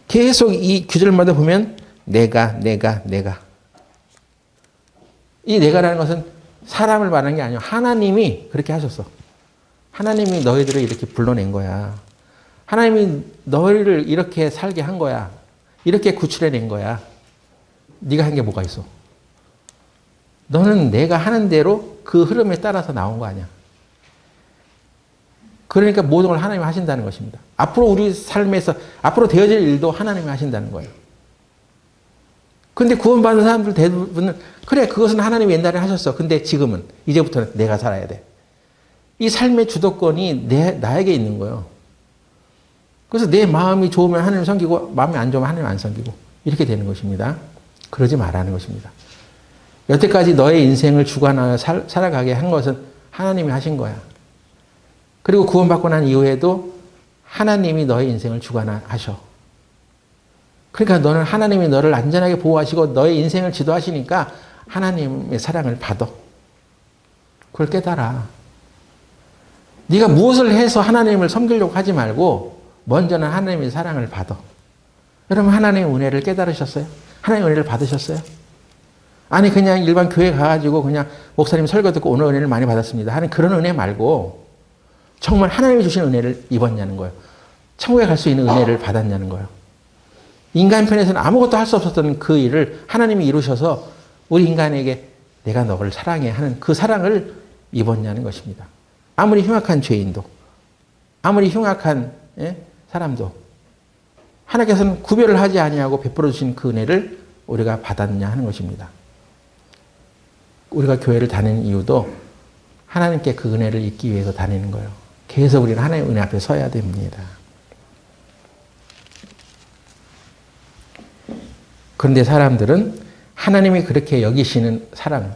계속 이 구절마다 보면 내가 이 내가라는 것은 사람을 말하는 게 아니야. 하나님이 그렇게 하셨어. 하나님이 너희들을 이렇게 불러낸 거야. 하나님이 너희를 이렇게 살게 한 거야. 이렇게 구출해낸 거야. 네가 한 게 뭐가 있어? 너는 내가 하는 대로 그 흐름에 따라서 나온 거 아니야. 그러니까 모든 걸 하나님이 하신다는 것입니다. 앞으로 우리 삶에서 앞으로 되어질 일도 하나님이 하신다는 거예요. 근데 구원받는 사람들 대부분은 그래 그것은 하나님이 옛날에 하셨어. 근데 지금은 이제부터는 내가 살아야 돼. 이 삶의 주도권이 나에게 있는 거예요. 그래서 내 마음이 좋으면 하나님을 섬기고 마음이 안 좋으면 하나님을 안 섬기고 이렇게 되는 것입니다. 그러지 말라는 것입니다. 여태까지 너의 인생을 주관하여 살아가게 한 것은 하나님이 하신 거야. 그리고 구원받고 난 이후에도 하나님이 너의 인생을 주관하셔. 그러니까 너는 하나님이 너를 안전하게 보호하시고 너의 인생을 지도하시니까 하나님의 사랑을 받아. 그걸 깨달아. 네가 무엇을 해서 하나님을 섬기려고 하지 말고 먼저는 하나님의 사랑을 받아. 여러분 하나님의 은혜를 깨달으셨어요? 하나님의 은혜를 받으셨어요? 아니 그냥 일반 교회 가가지고 그냥 목사님 설교 듣고 오늘 은혜를 많이 받았습니다 하는 그런 은혜 말고 정말 하나님이 주신 은혜를 입었냐는 거예요. 천국에 갈 수 있는 은혜를 받았냐는 거예요. 인간 편에서는 아무것도 할 수 없었던 그 일을 하나님이 이루셔서 우리 인간에게 내가 너를 사랑해 하는 그 사랑을 입었냐는 것입니다. 아무리 흉악한 죄인도 아무리 흉악한 사람도 하나님께서는 구별을 하지 아니하고 베풀어 주신 그 은혜를 우리가 받았냐 하는 것입니다. 우리가 교회를 다니는 이유도 하나님께 그 은혜를 잊기 위해서 다니는 거예요. 계속 우리는 하나님의 은혜 앞에 서야 됩니다. 그런데 사람들은 하나님이 그렇게 여기시는 사랑,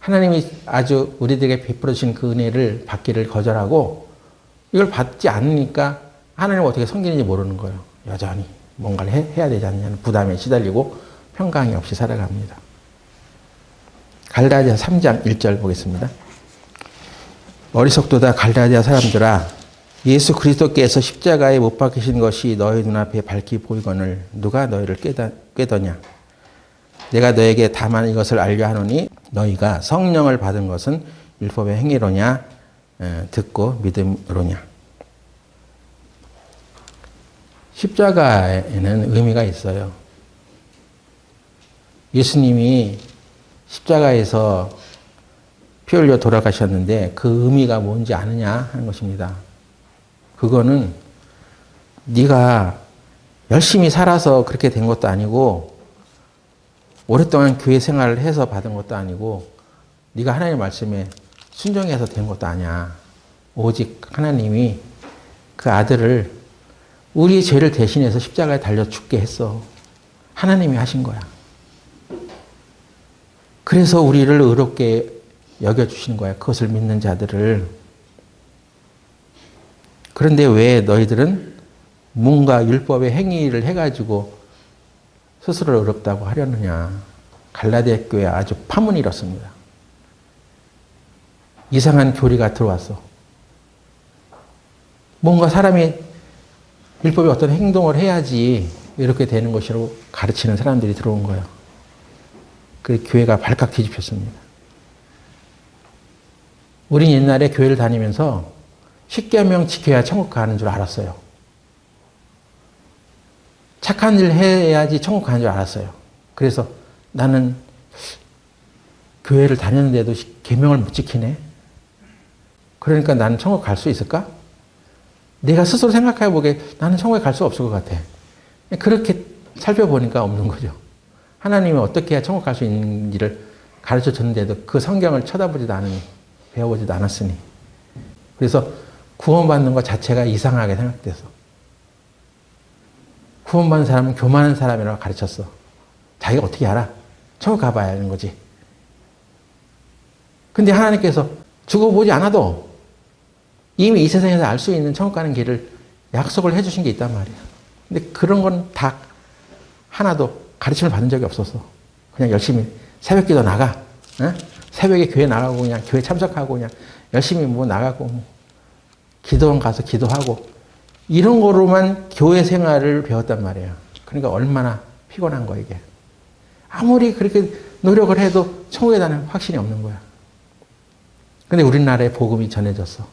하나님이 아주 우리들에게 베풀어 주신 그 은혜를 받기를 거절하고 이걸 받지 않으니까 하나님을 어떻게 섬기는지 모르는 거예요. 여전히 뭔가를 해야 되지 않냐는 부담에 시달리고 평강이 없이 살아갑니다. 갈라디아서 3장 1절 보겠습니다. 어리석도다 갈라디아 사람들아, 예수 그리스도께서 십자가에 못 박히신 것이 너희 눈앞에 밝히 보이거늘 누가 너희를 꾀더냐. 내가 너에게 다만 이것을 알려 하노니 너희가 성령을 받은 것은 율법의 행위로냐 듣고 믿음으로냐. 십자가에는 의미가 있어요. 예수님이 십자가에서 피 흘려 돌아가셨는데 그 의미가 뭔지 아느냐 하는 것입니다. 그거는 네가 열심히 살아서 그렇게 된 것도 아니고 오랫동안 교회 생활을 해서 받은 것도 아니고 네가 하나님의 말씀에 순종해서 된 것도 아니야. 오직 하나님이 그 아들을 우리의 죄를 대신해서 십자가에 달려 죽게 했어. 하나님이 하신 거야. 그래서 우리를 의롭게 여겨주시는 거야. 그것을 믿는 자들을. 그런데 왜 너희들은 뭔가 율법의 행위를 해가지고 스스로를 의롭다고 하려느냐. 갈라디아 교회에 아주 파문이 일었습니다. 이상한 교리가 들어왔어. 뭔가 사람이 율법의 어떤 행동을 해야지 이렇게 되는 것이라고 가르치는 사람들이 들어온 거예요. 그 교회가 발칵 뒤집혔습니다. 우린 옛날에 교회를 다니면서 십계명 지켜야 천국 가는 줄 알았어요. 착한 일 해야지 천국 가는 줄 알았어요. 그래서 나는 교회를 다녔는데도 계명을 못 지키네. 그러니까 나는 천국 갈 수 있을까? 내가 스스로 생각해 보기에 나는 천국에 갈 수 없을 것 같아. 그렇게 살펴보니까 없는 거죠. 하나님이 어떻게 해야 천국 갈 수 있는지를 가르쳐 줬는데도 그 성경을 쳐다보지도 않으니, 배워보지도 않았으니. 그래서 구원받는 것 자체가 이상하게 생각돼서. 구원받는 사람은 교만한 사람이라고 가르쳤어. 자기가 어떻게 알아? 천국 가봐야 하는 거지. 근데 하나님께서 죽어보지 않아도 이미 이 세상에서 알 수 있는 천국 가는 길을 약속을 해주신 게 있단 말이야. 근데 그런 건 다 하나도 가르침을 받은 적이 없었어. 그냥 열심히 새벽기도 나가. 어? 새벽에 교회 나가고 그냥 교회 참석하고 그냥 열심히 뭐 나가고 뭐 기도원 가서 기도하고 이런 거로만 교회 생활을 배웠단 말이에요. 그러니까 얼마나 피곤한 거야 이게. 아무리 그렇게 노력을 해도 천국에 대한 확신이 없는 거야. 근데 우리나라에 복음이 전해졌어.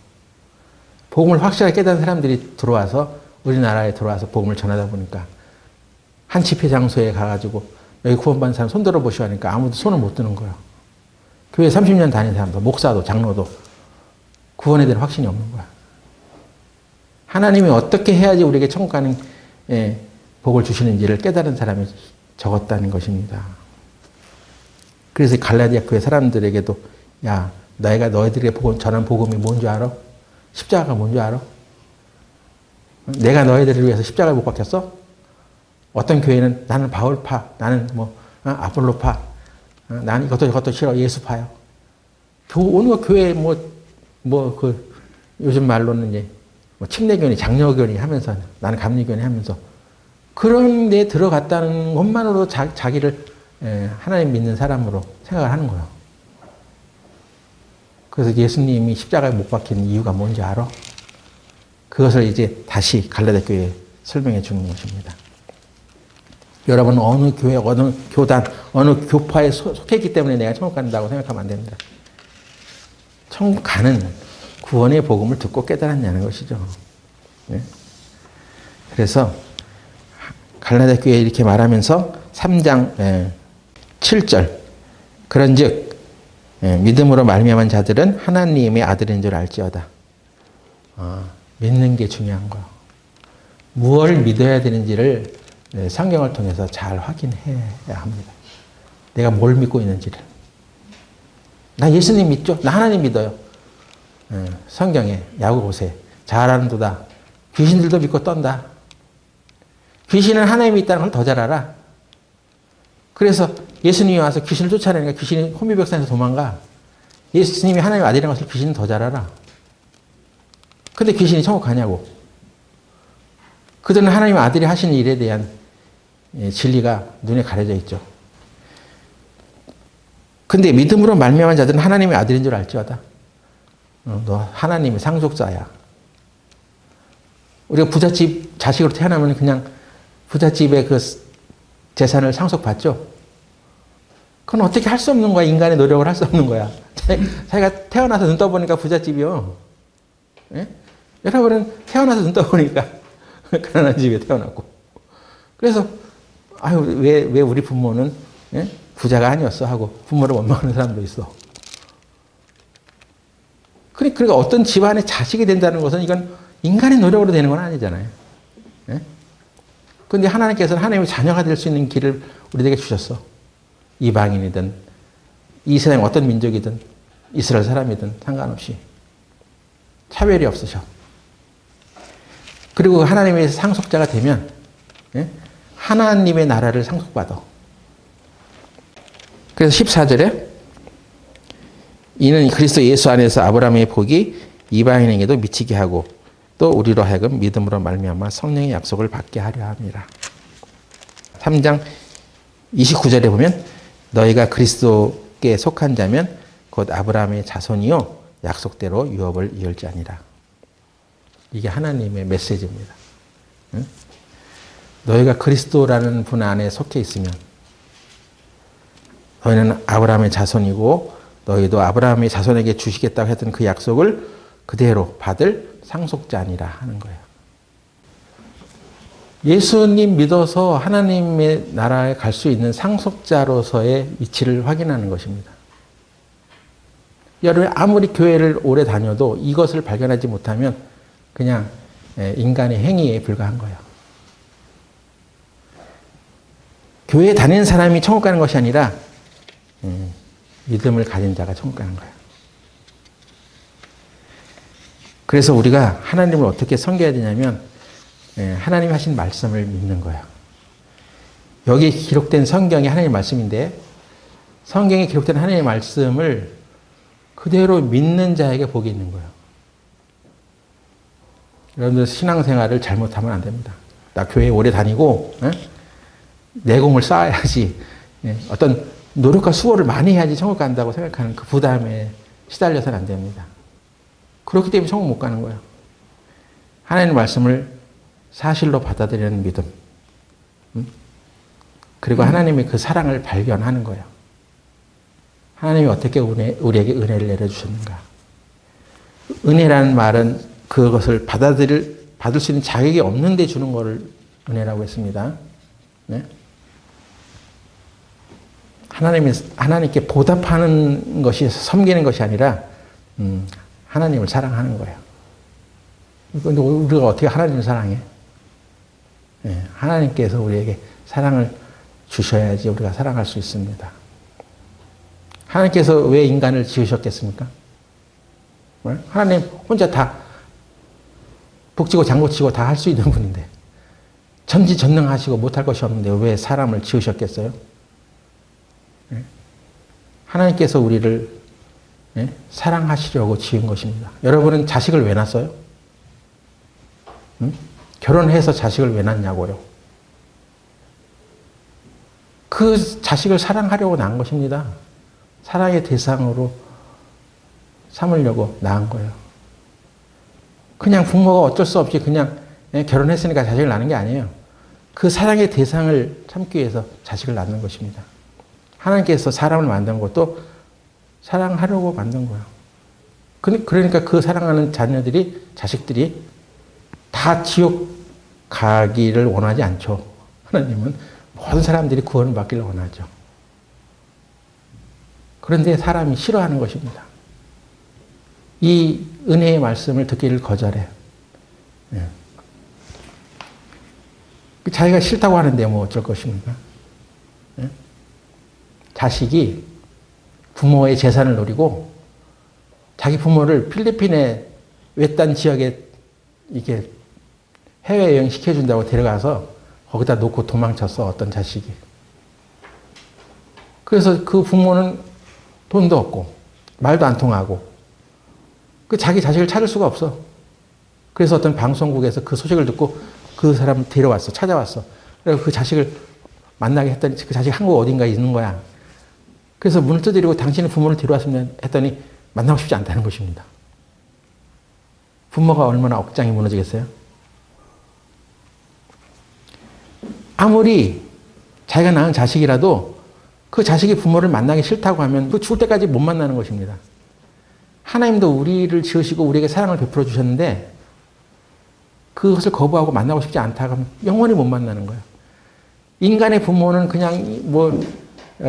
복음을 확실하게 깨달은 사람들이 들어와서 우리나라에 들어와서 복음을 전하다 보니까 한 집회 장소에 가가지고 여기 구원받은 사람 손 들어보시오 하니까 아무도 손을 못 드는 거야. 교회 30년 다닌 사람도 목사도 장로도 구원에 대한 확신이 없는 거야. 하나님이 어떻게 해야지 우리에게 천국 가는 복을 주시는지를 깨달은 사람이 적었다는 것입니다. 그래서 갈라디아 교회 사람들에게도 야, 너희가 너희들에게 전한 복음이 뭔지 알아? 십자가가 뭔지 알아? 내가 너희들을 위해서 십자가를 못 박혔어? 어떤 교회는 나는 바울파, 나는 아폴로파, 나는 이것도 저것도 싫어, 예수파요. 오늘 교회 요즘 말로는 이제 침례교니 장로교니 하면서 나는 감리교니 하면서 그런 데 들어갔다는 것만으로 자기를 하나님 믿는 사람으로 생각을 하는 거예요. 그래서 예수님이 십자가에 못 박힌 이유가 뭔지 알아? 그것을 이제 다시 갈라디아 교회에 설명해 주는 것입니다. 여러분 어느 교회, 어느 교단, 어느 교파에 속해 있기 때문에 내가 천국 간다고 생각하면 안 됩니다. 천국 가는 구원의 복음을 듣고 깨달았냐는 것이죠. 네? 그래서 갈라디아 교회에 이렇게 말하면서 3장 7절 그런즉 믿음으로 말미암은 자들은 하나님의 아들인 줄 알지어다. 믿는 게 중요한 거예요. 무엇을 믿어야 되는지를 성경을 통해서 잘 확인해야 합니다. 내가 뭘 믿고 있는지를. 나 예수님 믿죠? 나 하나님 믿어요. 성경에 야고보서에 잘하는도다. 귀신들도 믿고 떤다. 귀신은 하나님이 있다는 걸 더 잘 알아. 그래서 예수님이 와서 귀신을 쫓아내니까 귀신이 혼미백산에서 도망가. 예수님이 하나님의 아들이라는 것을 귀신은 더 잘 알아. 근데 귀신이 천국 가냐고. 그들은 하나님의 아들이 하시는 일에 대한 진리가 눈에 가려져 있죠. 근데 믿음으로 말미암은 자들은 하나님의 아들인 줄 알지어다. 너 하나님의 상속자야. 우리가 부잣집 자식으로 태어나면 그냥 부잣집의 그 재산을 상속받죠. 그건 어떻게 할 수 없는 거야. 인간의 노력을 할 수 없는 거야. 자기가 태어나서 눈 떠보니까 부잣집이요. 예? 여러분은 태어나서 눈 떠보니까 가난한 집에 태어났고. 그래서 아유 왜 우리 부모는 부자가 아니었어 하고 부모를 원망하는 사람도 있어. 그러니까 어떤 집안의 자식이 된다는 것은 이건 인간의 노력으로 되는 건 아니잖아요. 그런데 하나님께서는 하나님의 자녀가 될 수 있는 길을 우리에게 주셨어. 이방인이든 이 세상 어떤 민족이든 이스라엘 사람이든 상관없이 차별이 없으셔. 그리고 하나님의 상속자가 되면 하나님의 나라를 상속받아. 그래서 14절에 이는 그리스도 예수 안에서 아브라함의 복이 이방인에게도 미치게 하고 또 우리로 하여금 믿음으로 말미암아 성령의 약속을 받게 하려 함이라. 3장 29절에 보면 너희가 그리스도께 속한 자면 곧 아브라함의 자손이요 약속대로 유업을 이을 자니라. 이게 하나님의 메시지입니다. 응? 너희가 그리스도라는 분 안에 속해 있으면 너희는 아브라함의 자손이고 너희도 아브라함의 자손에게 주시겠다고 했던 그 약속을 그대로 받을 상속자니라 하는 거예요. 예수님 믿어서 하나님의 나라에 갈 수 있는 상속자로서의 위치를 확인하는 것입니다. 여러분 아무리 교회를 오래 다녀도 이것을 발견하지 못하면 그냥 인간의 행위에 불과한 거예요. 교회에 다니는 사람이 천국 가는 것이 아니라 믿음을 가진 자가 천국 가는 거예요. 그래서 우리가 하나님을 어떻게 섬겨야 되냐면 하나님이 하신 말씀을 믿는 거예요. 여기 기록된 성경이 하나님의 말씀인데 성경에 기록된 하나님의 말씀을 그대로 믿는 자에게 복이 있는 거예요. 여러분들 신앙생활을 잘못하면 안 됩니다. 나 교회 오래 다니고 내공을 쌓아야지 어떤 노력과 수고를 많이 해야지 천국 간다고 생각하는 그 부담에 시달려서는 안 됩니다. 그렇기 때문에 천국 못 가는 거예요. 하나님의 말씀을 사실로 받아들이는 믿음. 그리고 하나님의 그 사랑을 발견하는 거예요. 하나님이 어떻게 우리에게 은혜를 내려주셨는가. 은혜라는 말은 그것을 받을 수 있는 자격이 없는데 주는 것을 은혜라고 했습니다. 네? 하나님께 보답하는 것이 섬기는 것이 아니라 하나님을 사랑하는 거예요. 그런데 우리가 어떻게 하나님을 사랑해? 네, 하나님께서 우리에게 사랑을 주셔야지 우리가 사랑할 수 있습니다. 하나님께서 왜 인간을 지으셨겠습니까? 하나님 혼자 다 북치고 장구치고 다 할 수 있는 분인데 전지전능하시고 못할 것이 없는데 왜 사람을 지으셨겠어요? 하나님께서 우리를 사랑하시려고 지은 것입니다. 여러분은 자식을 왜 낳았어요? 결혼해서 자식을 왜 낳냐고요? 그 자식을 사랑하려고 낳은 것입니다. 사랑의 대상으로 삼으려고 낳은 거예요. 그냥 부모가 어쩔 수 없이 그냥 결혼했으니까 자식을 낳는 게 아니에요. 그 사랑의 대상을 참기 위해서 자식을 낳는 것입니다. 하나님께서 사람을 만든 것도 사랑하려고 만든 거예요. 그러니까 그 사랑하는 자녀들이, 자식들이 다 지옥 가기를 원하지 않죠. 하나님은 모든 사람들이 구원을 받기를 원하죠. 그런데 사람이 싫어하는 것입니다. 이 은혜의 말씀을 듣기를 거절해요. 예. 자기가 싫다고 하는데 뭐 어쩔 것입니까? 예? 자식이 부모의 재산을 노리고 자기 부모를 필리핀의 외딴 지역에 이렇게 해외여행 시켜준다고 데려가서 거기다 놓고 도망쳤어, 어떤 자식이. 그래서 그 부모는 돈도 없고 말도 안 통하고 그 자기 자식을 찾을 수가 없어. 그래서 어떤 방송국에서 그 소식을 듣고 그 사람을 데려왔어, 찾아왔어. 그래서 그 자식을 만나게 했더니 그 자식이 한국 어딘가에 있는 거야. 그래서 문을 두드리고 당신의 부모를 데려왔으면 했더니 만나고 싶지 않다는 것입니다. 부모가 얼마나 억장이 무너지겠어요? 아무리 자기가 낳은 자식이라도 그 자식이 부모를 만나기 싫다고 하면 그 죽을 때까지 못 만나는 것입니다. 하나님도 우리를 지으시고 우리에게 사랑을 베풀어 주셨는데 그것을 거부하고 만나고 싶지 않다고 하면 영원히 못 만나는 거예요. 인간의 부모는 그냥 뭐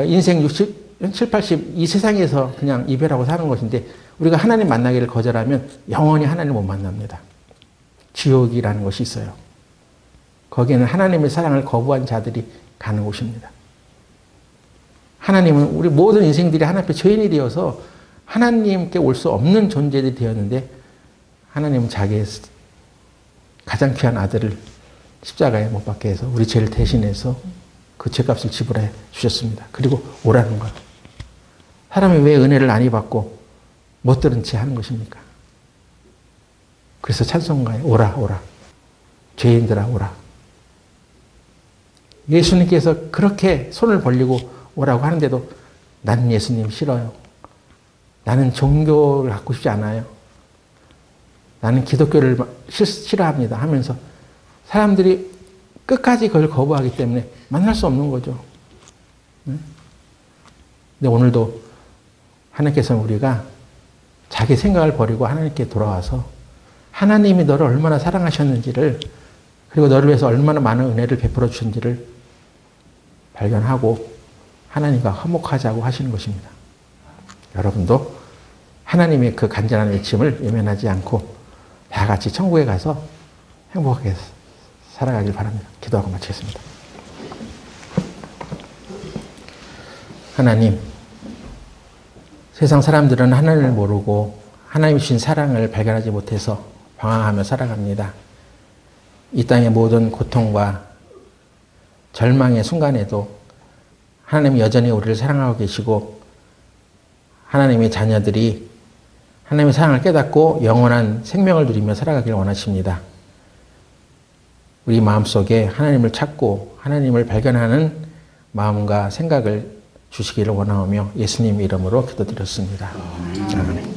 인생 60, 7, 80 이 세상에서 그냥 이별하고 사는 것인데 우리가 하나님 만나기를 거절하면 영원히 하나님을 못 만납니다. 지옥이라는 것이 있어요. 거기에는 하나님의 사랑을 거부한 자들이 가는 곳입니다. 하나님은 우리 모든 인생들이 하나님 앞에 죄인이 되어서 하나님께 올 수 없는 존재들이 되었는데 하나님은 자기의 가장 귀한 아들을 십자가에 못 박게 해서 우리 죄를 대신해서 그 죄값을 지불해 주셨습니다. 그리고 오라는 것. 사람이 왜 은혜를 많이 받고 못 들은 채 하는 것입니까? 그래서 찬송가에 오라 오라 죄인들아 오라. 예수님께서 그렇게 손을 벌리고 오라고 하는데도 나는 예수님 싫어요. 나는 종교를 갖고 싶지 않아요. 나는 기독교를 싫어합니다 하면서 사람들이 끝까지 그걸 거부하기 때문에 만날 수 없는 거죠. 근데 오늘도 하나님께서는 우리가 자기 생각을 버리고 하나님께 돌아와서 하나님이 너를 얼마나 사랑하셨는지를 그리고 너를 위해서 얼마나 많은 은혜를 베풀어 주셨는지를 발견하고 하나님과 화목하자고 하시는 것입니다. 여러분도 하나님의 그 간절한 외침을 외면하지 않고 다 같이 천국에 가서 행복하게 살아가길 바랍니다. 기도하고 마치겠습니다. 하나님, 세상 사람들은 하나님을 모르고 하나님 주신 사랑을 발견하지 못해서 방황하며 살아갑니다. 이 땅의 모든 고통과 절망의 순간에도 하나님이 여전히 우리를 사랑하고 계시고 하나님의 자녀들이 하나님의 사랑을 깨닫고 영원한 생명을 누리며 살아가길 원하십니다. 우리 마음속에 하나님을 찾고 하나님을 발견하는 마음과 생각을 주시기를 원하오며 예수님 이름으로 기도드렸습니다. 아멘.